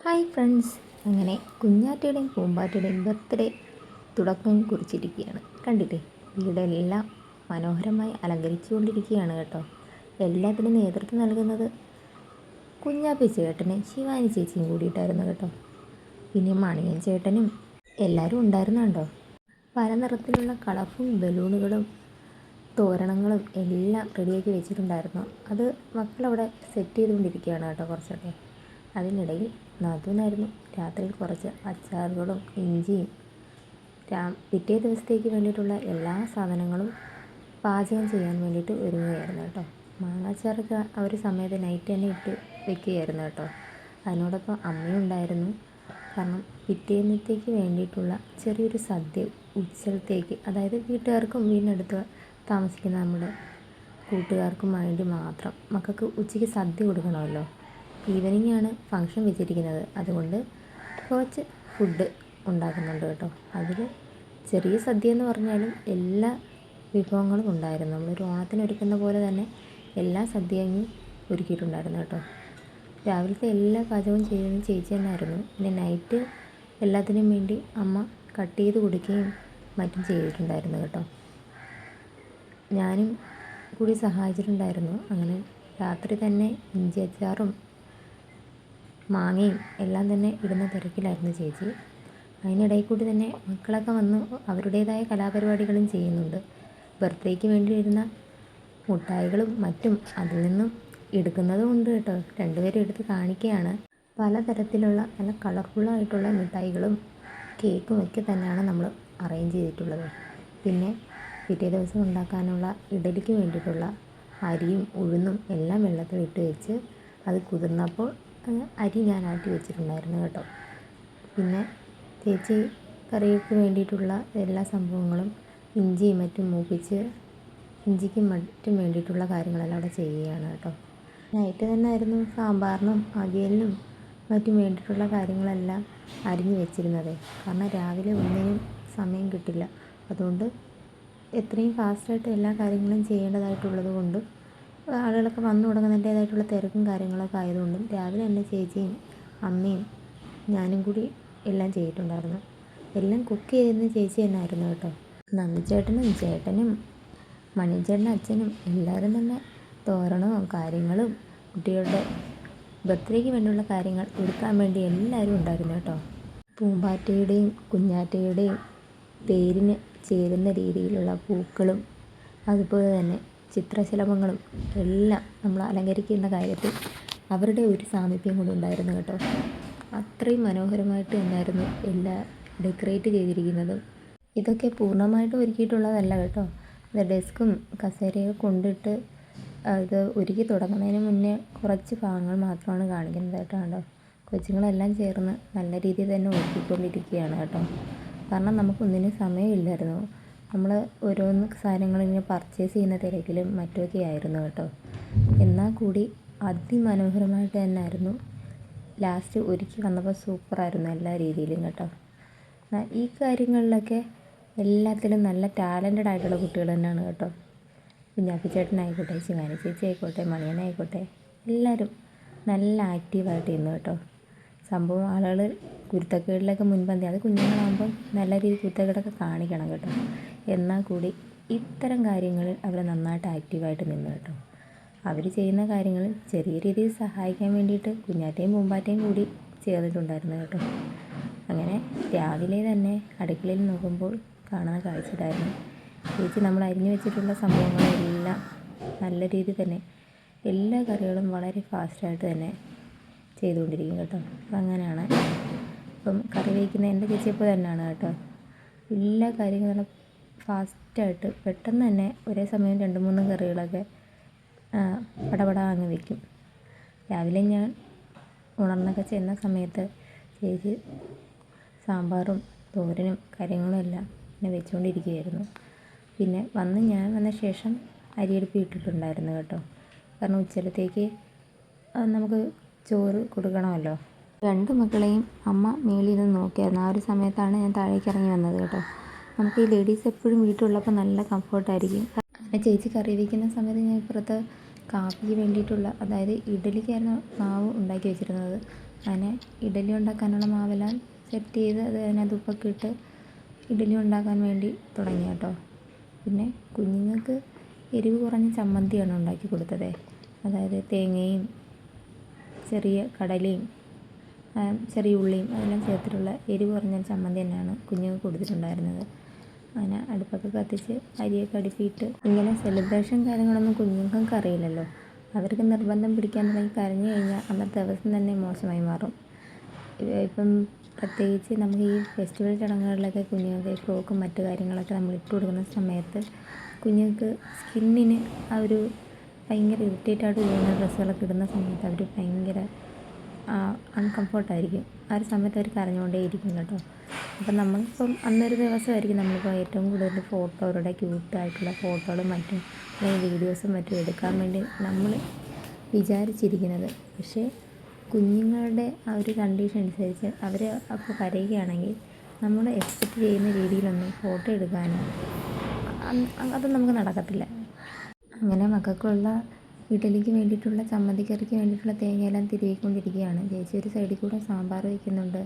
Hi friends, അങ്ങനെ കുഞ്ഞാറ്റയുടെയും പൂമ്പാറ്റയുടെയും birthday തുടക്കം കുറിച്ചിരിക്കുകയാണ്. കണ്ടില്ലേ, വീടെല്ലാം മനോഹരമായി അലങ്കരിച്ചുകൊണ്ടിരിക്കുകയാണ് കേട്ടോ. എല്ലാത്തിനും നേതൃത്വം നൽകുന്നത് കുഞ്ഞാപ്പി ചേട്ടനും ശിവാനി ചേച്ചിയും കൂടിയിട്ടായിരുന്നു കേട്ടോ. പിന്നെ മണിയൻ ചേട്ടനും എല്ലാവരും ഉണ്ടായിരുന്നു കേട്ടോ. പല നിറത്തിലുള്ള കളർഫുൾ ബലൂണുകളും തോരണങ്ങളും എല്ലാം റെഡിയാക്കി വെച്ചിട്ടുണ്ടായിരുന്നു. അത് മക്കളവിടെ സെറ്റ് ചെയ്തുകൊണ്ടിരിക്കുകയാണ് കേട്ടോ കുറച്ചൊക്കെ. അതിനിടയിൽ നാത്തൂനായിരുന്നു രാത്രിയിൽ കുറച്ച് അച്ചാറുകളും ഇഞ്ചിയും പിറ്റേ ദിവസത്തേക്ക് വേണ്ടിയിട്ടുള്ള എല്ലാ സാധനങ്ങളും പാചകം ചെയ്യാൻ വേണ്ടിയിട്ട് ഒരുങ്ങുകയായിരുന്നു കേട്ടോ. മാങ്ങാച്ചാറൊക്കെ അവർ സമയത്ത് നൈറ്റ് തന്നെ ഇട്ട് വെക്കുകയായിരുന്നു കേട്ടോ. അതിനോടൊപ്പം അമ്മയും ഉണ്ടായിരുന്നു. കാരണം പിറ്റേന്നത്തേക്ക് വേണ്ടിയിട്ടുള്ള ചെറിയൊരു സദ്യ ഉച്ചലത്തേക്ക്, അതായത് വീട്ടുകാർക്കും വീടിനടുത്ത് താമസിക്കുന്ന നമ്മുടെ കൂട്ടുകാർക്കും വേണ്ടി മാത്രം മക്കൾക്ക് ഉച്ചയ്ക്ക് സദ്യ കൊടുക്കണമല്ലോ. ഈവനിങ് ആണ് ഫങ്ഷൻ വെച്ചിരിക്കുന്നത്. അതുകൊണ്ട് കുറച്ച് ഫുഡ് ഉണ്ടാക്കുന്നുണ്ട് കേട്ടോ. അതിൽ ചെറിയ സദ്യ എന്ന് പറഞ്ഞാലും എല്ലാ വിഭവങ്ങളും ഉണ്ടായിരുന്നു. നമ്മളൊരു ഓണത്തിന് ഒരുക്കുന്ന പോലെ തന്നെ എല്ലാ സദ്യയും ഒരുക്കിയിട്ടുണ്ടായിരുന്നു കേട്ടോ. രാവിലത്തെ എല്ലാ പാചകവും ചെയ്യുന്നത് ചേച്ചി തന്നെയായിരുന്നു. പിന്നെ നൈറ്റ് എല്ലാത്തിനും വേണ്ടി അമ്മ കട്ട് ചെയ്ത് കൊടുക്കുകയും മറ്റും ചെയ്തിട്ടുണ്ടായിരുന്നു കേട്ടോ. ഞാനും കൂടി സഹായിച്ചിട്ടുണ്ടായിരുന്നു. അങ്ങനെ രാത്രി തന്നെ ഇഞ്ചി അച്ചാറും മാങ്ങയും എല്ലാം തന്നെ ഇടുന്ന തിരക്കിലായിരുന്നു ചേച്ചി. അതിനിടയിൽ കൂടി തന്നെ മക്കളൊക്കെ വന്ന് അവരുടേതായ കലാപരിപാടികളും ചെയ്യുന്നുണ്ട്. ബർത്ത്ഡേക്ക് വേണ്ടി വരുന്ന മുട്ടായികളും മറ്റും അതിൽ നിന്നും എടുക്കുന്നതും ഉണ്ട് കേട്ടോ. രണ്ടുപേരും എടുത്ത് കാണിക്കുകയാണ്. പലതരത്തിലുള്ള നല്ല കളർഫുള്ളായിട്ടുള്ള മിഠായികളും കേക്കും ഒക്കെ തന്നെയാണ് നമ്മൾ അറേഞ്ച് ചെയ്തിട്ടുള്ളത്. പിന്നെ പിറ്റേ ദിവസം ഉണ്ടാക്കാനുള്ള ഇഡലിക്ക് വേണ്ടിയിട്ടുള്ള അരിയും ഉഴുന്നും എല്ലാം വെള്ളത്തിലിട്ട് വെച്ച് അത് കുതിർന്നപ്പോൾ അരി ഞാൻ ആട്ടി വെച്ചിട്ടുണ്ടായിരുന്നു കേട്ടോ. പിന്നെ ചേച്ചി കറിക്ക് വേണ്ടിയിട്ടുള്ള എല്ലാ സംഭവങ്ങളും ഇഞ്ചിയും മറ്റും മൂപ്പിച്ച് ഇഞ്ചിക്കും മറ്റും വേണ്ടിയിട്ടുള്ള കാര്യങ്ങളെല്ലാം അവിടെ ചെയ്യുകയാണ് കേട്ടോ. നൈറ്റ് തന്നെ ആയിരുന്നു സാമ്പാറിനും അവിയലിനും മറ്റും വേണ്ടിയിട്ടുള്ള കാര്യങ്ങളെല്ലാം അരിഞ്ഞു വെച്ചിരുന്നത്. കാരണം രാവിലെ ഒന്നിനും സമയം കിട്ടില്ല. അതുകൊണ്ട് എത്രയും ഫാസ്റ്റായിട്ട് എല്ലാ കാര്യങ്ങളും ചെയ്യേണ്ടതായിട്ടുള്ളത് കൊണ്ടും ആളുകളൊക്കെ വന്നു തുടങ്ങുന്നതിൻ്റേതായിട്ടുള്ള തിരക്കും കാര്യങ്ങളൊക്കെ ആയതുകൊണ്ടും രാവിലെ തന്നെ ചേച്ചിയും അമ്മയും ഞാനും കൂടി എല്ലാം ചെയ്തിട്ടുണ്ടായിരുന്നു. എല്ലാം കുക്ക് ചെയ്യുന്ന ചേച്ചി തന്നെയായിരുന്നു കേട്ടോ. നന്ദിച്ചേട്ടനും ചേട്ടനും മണിച്ചേട്ടനും അച്ഛനും എല്ലാവരും തന്നെ തോരണവും കാര്യങ്ങളും കുട്ടികളുടെ ബർത്ത്ഡേക്ക് വേണ്ടിയുള്ള കാര്യങ്ങൾ ഒരുക്കാൻ വേണ്ടി എല്ലാവരും ഉണ്ടായിരുന്നു കേട്ടോ. പൂമ്പാറ്റയുടെയും കുഞ്ഞാറ്റയുടെയും പേരിന് ചേരുന്ന രീതിയിലുള്ള പൂക്കളും അതുപോലെ തന്നെ ചിത്രശലഭങ്ങളും എല്ലാം നമ്മൾ അലങ്കരിക്കുന്ന കാര്യത്തിൽ അവരുടെ ഒരു സാമീപ്യം കൂടി ഉണ്ടായിരുന്നു കേട്ടോ. അത്രയും മനോഹരമായിട്ട് തന്നെയായിരുന്നു എല്ലാം ഡെക്കറേറ്റ് ചെയ്തിരിക്കുന്നതും. ഇതൊക്കെ പൂർണ്ണമായിട്ട് ഒരുക്കിയിട്ടുള്ളതല്ല കേട്ടോ. അത് ഡെസ്കും കസേരയൊക്കെ കൊണ്ടിട്ട് അത് ഒരുക്കി തുടങ്ങുന്നതിന് മുന്നേ കുറച്ച് ഭാഗങ്ങൾ മാത്രമാണ് കാണിക്കുന്നത് കേട്ടോ. കൊച്ചുങ്ങളെല്ലാം ചേർന്ന് നല്ല രീതിയിൽ തന്നെ ഒരുക്കിക്കൊണ്ടിരിക്കുകയാണ് കേട്ടോ. കാരണം നമുക്കൊന്നിനും സമയമില്ലായിരുന്നു. നമ്മൾ ഓരോന്ന് സാധനങ്ങളിങ്ങനെ പർച്ചേസ് ചെയ്യുന്ന തിരക്കിലും മറ്റുമൊക്കെ ആയിരുന്നു കേട്ടോ. എന്നാൽ കൂടി അതിമനോഹരമായിട്ട് തന്നെയായിരുന്നു ലാസ്റ്റ് ഒരുക്കി വന്നപ്പോൾ. സൂപ്പറായിരുന്നു എല്ലാ രീതിയിലും കേട്ടോ. ഈ കാര്യങ്ങളിലൊക്കെ എല്ലാത്തിലും നല്ല ടാലൻറ്റഡ് ആയിട്ടുള്ള കുട്ടികൾ തന്നെയാണ് കേട്ടോ. കുഞ്ഞാപ്പി ചേട്ടനായിക്കോട്ടെ, ശിവാനി ചേച്ചി ആയിക്കോട്ടെ, മണിയനായിക്കോട്ടെ, എല്ലാവരും നല്ല ആക്റ്റീവായിട്ട് ഇരുന്നു കേട്ടോ. സംഭവം ആളുകൾ കുരുത്തക്കേടിലൊക്കെ മുൻപന്തി. അത് കുഞ്ഞുങ്ങളാകുമ്പം നല്ല രീതിയിൽ കുരുത്തക്കേടൊക്കെ കാണിക്കണം കേട്ടോ. എന്നാൽ കൂടി ഇത്തരം കാര്യങ്ങളിൽ അവർ നന്നായിട്ട് ആക്റ്റീവായിട്ട് നിന്നു കേട്ടോ. അവർ ചെയ്യുന്ന കാര്യങ്ങളിൽ ചെറിയ രീതിയിൽ സഹായിക്കാൻ വേണ്ടിയിട്ട് കുഞ്ഞാറ്റയും പൂമ്പാറ്റയും കൂടി ചേർന്നിട്ടുണ്ടായിരുന്നു കേട്ടോ. അങ്ങനെ രാവിലെ തന്നെ അടുക്കളയിൽ നോക്കുമ്പോൾ കാണുന്ന കാഴ്ച ഇതായിരുന്നു. ചേച്ചി നമ്മൾ അരിഞ്ഞു വെച്ചിട്ടുള്ള സംഭവങ്ങളെല്ലാം നല്ല രീതിയിൽ തന്നെ എല്ലാ കറികളും വളരെ ഫാസ്റ്റായിട്ട് തന്നെ ചെയ്തുകൊണ്ടിരിക്കും കേട്ടോ. അപ്പം അങ്ങനെയാണ് ഇപ്പം കറി വയ്ക്കുന്ന എൻ്റെ ചേച്ചിയപ്പോൾ തന്നെയാണ് കേട്ടോ. എല്ലാ കാര്യങ്ങളും ഫാസ്റ്റായിട്ട് പെട്ടെന്ന് തന്നെ ഒരേ സമയം 2-3 കറികളൊക്കെ പടപടാ അങ്ങ് വയ്ക്കും. രാവിലെ ഞാൻ ഉണർന്നൊക്കെ ചെന്ന സമയത്ത് ചേച്ചി സാമ്പാറും തോരനും കാര്യങ്ങളും എല്ലാം പിന്നെ വെച്ചുകൊണ്ടിരിക്കുകയായിരുന്നു. പിന്നെ ഞാൻ വന്ന ശേഷം അരിയെടുപ്പ് ഇട്ടിട്ടുണ്ടായിരുന്നു കേട്ടോ. കാരണം ഉച്ചലത്തേക്ക് നമുക്ക് ചോറ് കൊടുക്കണമല്ലോ. 2 മക്കളെയും അമ്മ മേളിൽ നിന്ന് നോക്കിയായിരുന്നു. ആ ഒരു സമയത്താണ് ഞാൻ താഴേക്ക് ഇറങ്ങി വന്നത് കേട്ടോ. നമുക്ക് ഈ ലേഡീസ് എപ്പോഴും വീട്ടിലുള്ളപ്പോൾ നല്ല കംഫർട്ടായിരിക്കും. അങ്ങനെ ചേച്ചി കറി വയ്ക്കുന്ന സമയത്ത് ഞാൻ ഇപ്പുറത്ത് കാപ്പിക്ക് വേണ്ടിയിട്ടുള്ള, അതായത് ഇഡലിക്കായിരുന്നു മാവ് ഉണ്ടാക്കി വെച്ചിരുന്നത്. അങ്ങനെ ഇഡലി ഉണ്ടാക്കാനുള്ള മാവെല്ലാം സെറ്റ് ചെയ്ത് അത് അതിനകത്ത് ഉപ്പൊക്കെ ഇട്ട് ഇഡലി ഉണ്ടാക്കാൻ വേണ്ടി തുടങ്ങി കേട്ടോ. പിന്നെ കുഞ്ഞുങ്ങൾക്ക് എരിവ് കുറഞ്ഞ ചമ്മന്തിയാണ് ഉണ്ടാക്കി കൊടുത്തത്. അതായത് തേങ്ങയും ചെറിയ കടലയും ചെറിയ ഉള്ളിയും അതെല്ലാം ചേർത്തിട്ടുള്ള എരിവ് കുറഞ്ഞ ചമ്മന്തി തന്നെയാണ് കുഞ്ഞുങ്ങൾക്ക് കൊടുത്തിട്ടുണ്ടായിരുന്നത്. അങ്ങനെ അടുപ്പൊക്കെ കത്തിച്ച് അരിയൊക്കെ അടുപ്പിയിട്ട് ഇങ്ങനെ സെലിബ്രേഷൻ കാര്യങ്ങളൊന്നും കുഞ്ഞുങ്ങൾക്ക് അറിയില്ലല്ലോ. അവർക്ക് നിർബന്ധം പിടിക്കാൻ തുടങ്ങി കരഞ്ഞു കഴിഞ്ഞാൽ അന്നത്തെ ദിവസം തന്നെ മോശമായി മാറും. ഇപ്പം പ്രത്യേകിച്ച് നമുക്ക് ഈ ഫെസ്റ്റിവൽ ചടങ്ങുകളിലൊക്കെ കുഞ്ഞുങ്ങൾക്ക് ഫ്രോക്കും മറ്റു കാര്യങ്ങളൊക്കെ നമ്മൾ ഇട്ട് കൊടുക്കുന്ന സമയത്ത് കുഞ്ഞുങ്ങൾക്ക് സ്കിന്നിന് ആ ഒരു ഭയങ്കര ഇറിറ്റേറ്റായിട്ട് തോന്നുന്ന ഡ്രസ്സുകളൊക്കെ ഇടുന്ന സമയത്ത് അവർ ഭയങ്കര അൺകംഫർട്ടായിരിക്കും. ആ ഒരു സമയത്ത് അവർ കരഞ്ഞുകൊണ്ടേ ഇരിക്കും കേട്ടോ. അപ്പം നമ്മളിപ്പം അന്നൊരു ദിവസമായിരിക്കും നമ്മളിപ്പോൾ ഏറ്റവും കൂടുതൽ ഫോട്ടോ അവരുടെ ക്യൂട്ടായിട്ടുള്ള ഫോട്ടോകളും മറ്റും അല്ലെങ്കിൽ വീഡിയോസും മറ്റും എടുക്കാൻ വേണ്ടി നമ്മൾ വിചാരിച്ചിരിക്കുന്നത്. പക്ഷേ കുഞ്ഞുങ്ങളുടെ ആ ഒരു കണ്ടീഷൻ അനുസരിച്ച് അവർ അപ്പോൾ കരയുകയാണെങ്കിൽ നമ്മൾ എക്സ്പെക്റ്റ് ചെയ്യുന്ന രീതിയിലൊന്നും ഫോട്ടോ എടുക്കാനും അത് നമുക്ക് നടക്കത്തില്ല. അങ്ങനെ മക്കൾക്കുള്ള ഇഡലിക്ക് വേണ്ടിയിട്ടുള്ള ചമ്മന്തിക്കറിക്ക് വേണ്ടിയിട്ടുള്ള തേങ്ങയെല്ലാം തിരുകിക്കൊണ്ടിരിക്കുകയാണ്. ചേച്ചി ഒരു സൈഡിൽ കൂടെ സാമ്പാർ വയ്ക്കുന്നുണ്ട്,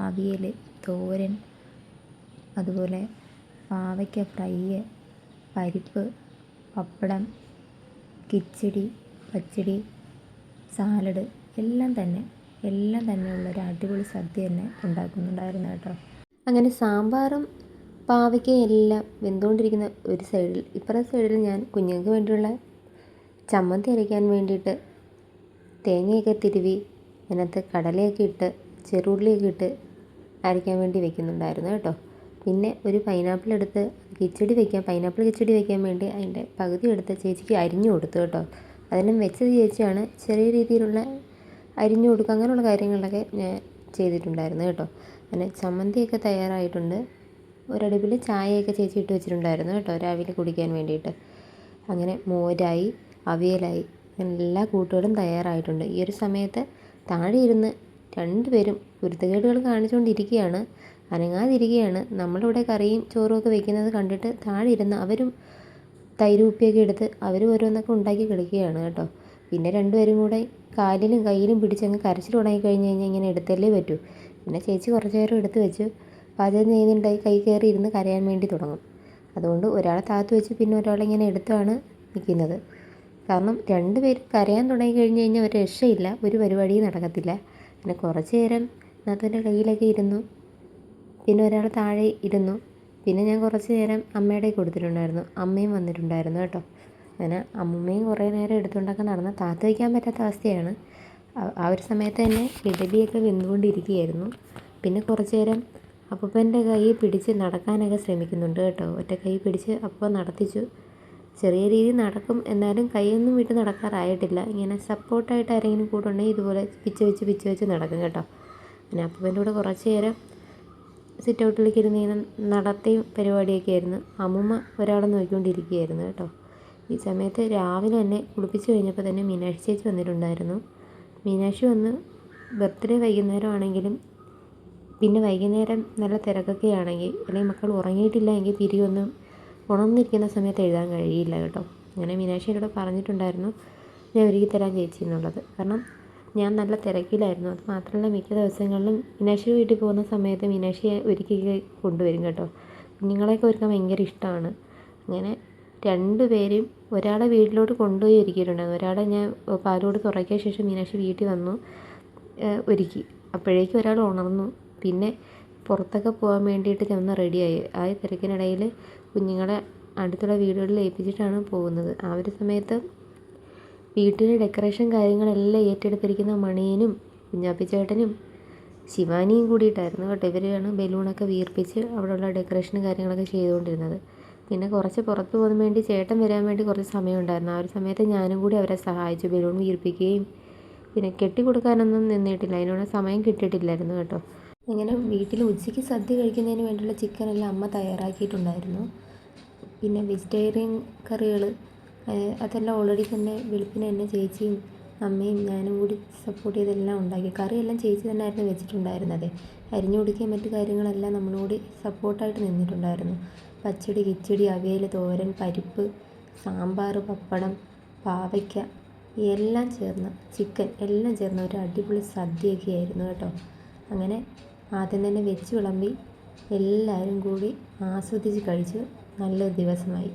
അവിയൽ, തോരൻ, അതുപോലെ പാവയ്ക്ക ഫ്രൈ, പരിപ്പ്, പപ്പടം, കിച്ചടി, പച്ചടി, സാലഡ് എല്ലാം തന്നെയുള്ളൊരു അടിപൊളി സദ്യ തന്നെ ഉണ്ടാക്കുന്നുണ്ടായിരുന്നു കേട്ടോ. അങ്ങനെ സാമ്പാറും പാവയ്ക്കയും എല്ലാം വെന്തുകൊണ്ടിരിക്കുന്ന ഒരു സൈഡിൽ, ഇപ്പുറത്തെ സൈഡിൽ ഞാൻ കുഞ്ഞുങ്ങൾക്ക് വേണ്ടിയുള്ള ചമ്മന്തി അരയ്ക്കാൻ വേണ്ടിയിട്ട് തേങ്ങയൊക്കെ തിരുവി അതിനകത്ത് കടലയൊക്കെ ഇട്ട് ചെറുള്ളിയൊക്കെ ഇട്ട് അരയ്ക്കാൻ വേണ്ടി വെക്കുന്നുണ്ടായിരുന്നു കേട്ടോ. പിന്നെ ഒരു പൈനാപ്പിൾ എടുത്ത് പൈനാപ്പിൾ കിച്ചടി വയ്ക്കാൻ വേണ്ടി അതിൻ്റെ പകുതി എടുത്ത് ചേച്ചിക്ക് അരിഞ്ഞു കൊടുത്തു കേട്ടോ. അതെല്ലാം വെച്ചത് ചേച്ചിയാണ്. ചെറിയ രീതിയിലുള്ള അരിഞ്ഞു കൊടുക്കുക അങ്ങനെയുള്ള കാര്യങ്ങളിലൊക്കെ ഞാൻ ചെയ്തിട്ടുണ്ടായിരുന്നു കേട്ടോ. അങ്ങനെ ചമ്മന്തിയൊക്കെ തയ്യാറായിട്ടുണ്ട്. ഒരടുപ്പിൽ ചായയൊക്കെ ചേച്ചി ഇട്ട് വെച്ചിട്ടുണ്ടായിരുന്നു കേട്ടോ രാവിലെ കുടിക്കാൻ വേണ്ടിയിട്ട്. അങ്ങനെ മോരായി, അവിയലായി, അങ്ങനെ എല്ലാ കൂട്ടുകളും തയ്യാറായിട്ടുണ്ട്. ഈ ഒരു സമയത്ത് താഴെ ഇരുന്ന് രണ്ടുപേരും കുരുത്തക്കേടുകൾ കാണിച്ചുകൊണ്ടിരിക്കുകയാണ്, അനങ്ങാതിരിക്കുകയാണ്. നമ്മളിവിടെ കറിയും ചോറും ഒക്കെ വെക്കുന്നത് കണ്ടിട്ട് താഴെ ഇരുന്ന് അവരും തൈര് കുപ്പിയൊക്കെ എടുത്ത് അവർ ഓരോന്നൊക്കെ ഉണ്ടാക്കി കളിക്കുകയാണ് കേട്ടോ. പിന്നെ രണ്ടുപേരും കൂടെ കാലിലും കയ്യിലും പിടിച്ചങ്ങ് കരച്ചിൽ തുടങ്ങി കഴിഞ്ഞ് കഴിഞ്ഞാൽ ഇങ്ങനെ എടുത്തല്ലേ പറ്റൂ. പിന്നെ ചേച്ചി കുറച്ച് നേരം എടുത്ത് വെച്ചു. പാചകം ചെയ്യുന്നുണ്ടായി കൈ കയറി ഇരുന്ന് കരയാൻ വേണ്ടി തുടങ്ങും. അതുകൊണ്ട് ഒരാളെ താത്ത് വെച്ച് പിന്നെ ഒരാളിങ്ങനെ എടുത്താണ് നിൽക്കുന്നത്. കാരണം രണ്ടുപേരും കരയാൻ തുടങ്ങി കഴിഞ്ഞ് കഴിഞ്ഞാൽ ഒരു രക്ഷയില്ല, ഒരു പരിപാടിയും നടക്കത്തില്ല. പിന്നെ കുറച്ച് നേരം നാത്തൂൻ്റെ കയ്യിലൊക്കെ ഇരുന്നു, പിന്നെ ഒരാൾ താഴെ ഇരുന്നു. പിന്നെ ഞാൻ കുറച്ച് നേരം അമ്മയുടെ കൊടുത്തിട്ടുണ്ടായിരുന്നു, അമ്മയും വന്നിട്ടുണ്ടായിരുന്നു കേട്ടോ. അങ്ങനെ അമ്മയും കുറേ നേരം എടുത്തുകൊണ്ടൊക്കെ നടന്ന് താത്ത് വയ്ക്കാൻ പറ്റാത്ത അവസ്ഥയാണ്. ആ ഒരു സമയത്ത് തന്നെ ഇഡലിയൊക്കെ വെന്തുകൊണ്ടിരിക്കുകയായിരുന്നു. പിന്നെ കുറച്ച് നേരം അപ്പൂപ്പൻ്റെ കൈ പിടിച്ച് നടക്കാനൊക്കെ ശ്രമിക്കുന്നുണ്ട് കേട്ടോ. ഒറ്റ കൈ പിടിച്ച് അപ്പോൾ നടത്തിച്ചു. ചെറിയ രീതിയിൽ നടക്കും, എന്നാലും കൈയൊന്നും വിട്ട് നടക്കാറായിട്ടില്ല. ഇങ്ങനെ സപ്പോർട്ടായിട്ട് ആരെങ്കിലും കൂടെ ഉണ്ടെങ്കിൽ ഇതുപോലെ പിച്ച് വെച്ച് നടക്കും കേട്ടോ. പിന്നെ അപ്പൂപ്പൻ്റെ കൂടെ കുറച്ച് നേരം സിറ്റ് ഔട്ടിലേക്ക് ഇരുന്ന് ഇങ്ങനെ നടത്തിയും പരിപാടിയൊക്കെ ആയിരുന്നു. അമ്മൂമ്മ ഒരാളെ നോക്കിക്കൊണ്ടിരിക്കുകയായിരുന്നു കേട്ടോ. ഈ സമയത്ത് രാവിലെ തന്നെ കുളിപ്പിച്ച് കഴിഞ്ഞപ്പോൾ തന്നെ മീനാക്ഷി ചേച്ചി വന്നിട്ടുണ്ടായിരുന്നു. മീനാക്ഷി വന്ന് ബർത്ത്ഡേ വൈകുന്നേരം ആണെങ്കിലും പിന്നെ വൈകുന്നേരം നല്ല തിരക്കൊക്കെ ആണെങ്കിൽ അല്ലെങ്കിൽ മക്കൾ ഉറങ്ങിയിട്ടില്ല എങ്കിൽ പിരിയൊന്നും ഉണർന്നിരിക്കുന്ന സമയത്ത് എഴുതാൻ കഴിയില്ല കേട്ടോ. അങ്ങനെ മീനാക്ഷി എന്നോട് പറഞ്ഞിട്ടുണ്ടായിരുന്നു ഞാൻ ഒരുക്കി തരാൻ ചേച്ചി എന്നുള്ളത്. കാരണം ഞാൻ നല്ല തിരക്കിലായിരുന്നു. അത് മാത്രമല്ല മിക്ക ദിവസങ്ങളിലും മീനാക്ഷി വീട്ടിൽ പോകുന്ന സമയത്ത് മീനാക്ഷിയെ ഒരുക്കി കൊണ്ടുവരും കേട്ടോ. കുഞ്ഞുങ്ങളെയൊക്കെ ഒരുക്കാൻ ഭയങ്കര ഇഷ്ടമാണ്. അങ്ങനെ രണ്ടുപേരും ഒരാളെ വീട്ടിലോട്ട് കൊണ്ടുപോയി ഒരുക്കിയിട്ടുണ്ടായിരുന്നു. ഒരാളെ ഞാൻ പാലോട് തുറക്കിയ ശേഷം മീനാക്ഷി വീട്ടിൽ വന്നു ഒരുക്കി. അപ്പോഴേക്കും ഒരാൾ ഉണർന്നു. പിന്നെ പുറത്തൊക്കെ പോകാൻ വേണ്ടിയിട്ട് ചെന്ന് റെഡിയായി. ആ തിരക്കിനിടയിൽ കുഞ്ഞുങ്ങളെ അടുത്തുള്ള വീടുകളിൽ ഏൽപ്പിച്ചിട്ടാണ് പോകുന്നത്. ആ ഒരു സമയത്ത് വീട്ടിലെ ഡെക്കറേഷൻ കാര്യങ്ങളെല്ലാം ഏറ്റെടുത്തിരിക്കുന്ന മണിയനും കുഞ്ഞാപ്പിച്ചേട്ടനും ശിവാനിയും കൂടിയിട്ടായിരുന്നു കേട്ടോ. ഇവരാണ് ബലൂണൊക്കെ വീർപ്പിച്ച് അവിടെയുള്ള ഡെക്കറേഷനും കാര്യങ്ങളൊക്കെ ചെയ്തുകൊണ്ടിരുന്നത്. പിന്നെ കുറച്ച് പുറത്ത് പോകാൻ വേണ്ടി ചേട്ടൻ വരാൻ വേണ്ടി കുറച്ച് സമയമുണ്ടായിരുന്നു. ആ ഒരു സമയത്ത് ഞാനും കൂടി അവരെ സഹായിച്ചു. ബലൂൺ വീർപ്പിക്കുകയും പിന്നെ കെട്ടിക്കൊടുക്കാനൊന്നും നിന്നിട്ടില്ല, അതിനുള്ള സമയം കിട്ടിയിട്ടില്ലായിരുന്നു കേട്ടോ. അങ്ങനെ വീട്ടിൽ ഉച്ചയ്ക്ക് സദ്യ കഴിക്കുന്നതിന് വേണ്ടിയുള്ള ചിക്കനെല്ലാം അമ്മ തയ്യാറാക്കിയിട്ടുണ്ടായിരുന്നു. പിന്നെ വെജിറ്റേറിയൻ കറികൾ അതെല്ലാം ഓൾറെഡി തന്നെ വെളുപ്പിന് തന്നെ ചേച്ചിയും അമ്മയും ഞാനും കൂടി സപ്പോർട്ട് ചെയ്തെല്ലാം ഉണ്ടാക്കി. കറിയെല്ലാം ചേച്ചി തന്നെ ആയിരുന്നു വെച്ചിട്ടുണ്ടായിരുന്നത്. അരിഞ്ഞു കൊടുക്കുകയും മറ്റു കാര്യങ്ങളെല്ലാം നമ്മളോട് സപ്പോർട്ടായിട്ട് നിന്നിട്ടുണ്ടായിരുന്നു. പച്ചടി, കിച്ചടി, അവിയൽ, തോരൻ, പരിപ്പ്, സാമ്പാർ, പപ്പടം, പാവയ്ക്ക, എല്ലാം ചേർന്ന് ചിക്കൻ എല്ലാം ചേർന്ന് ഒരു അടിപൊളി സദ്യയൊക്കെ ആയിരുന്നു കേട്ടോ. അങ്ങനെ ആദ്യം തന്നെ വെച്ച് വിളമ്പി എല്ലാവരും കൂടി ആസ്വദിച്ച് കഴിച്ചു. നല്ലൊരു ദിവസമായി.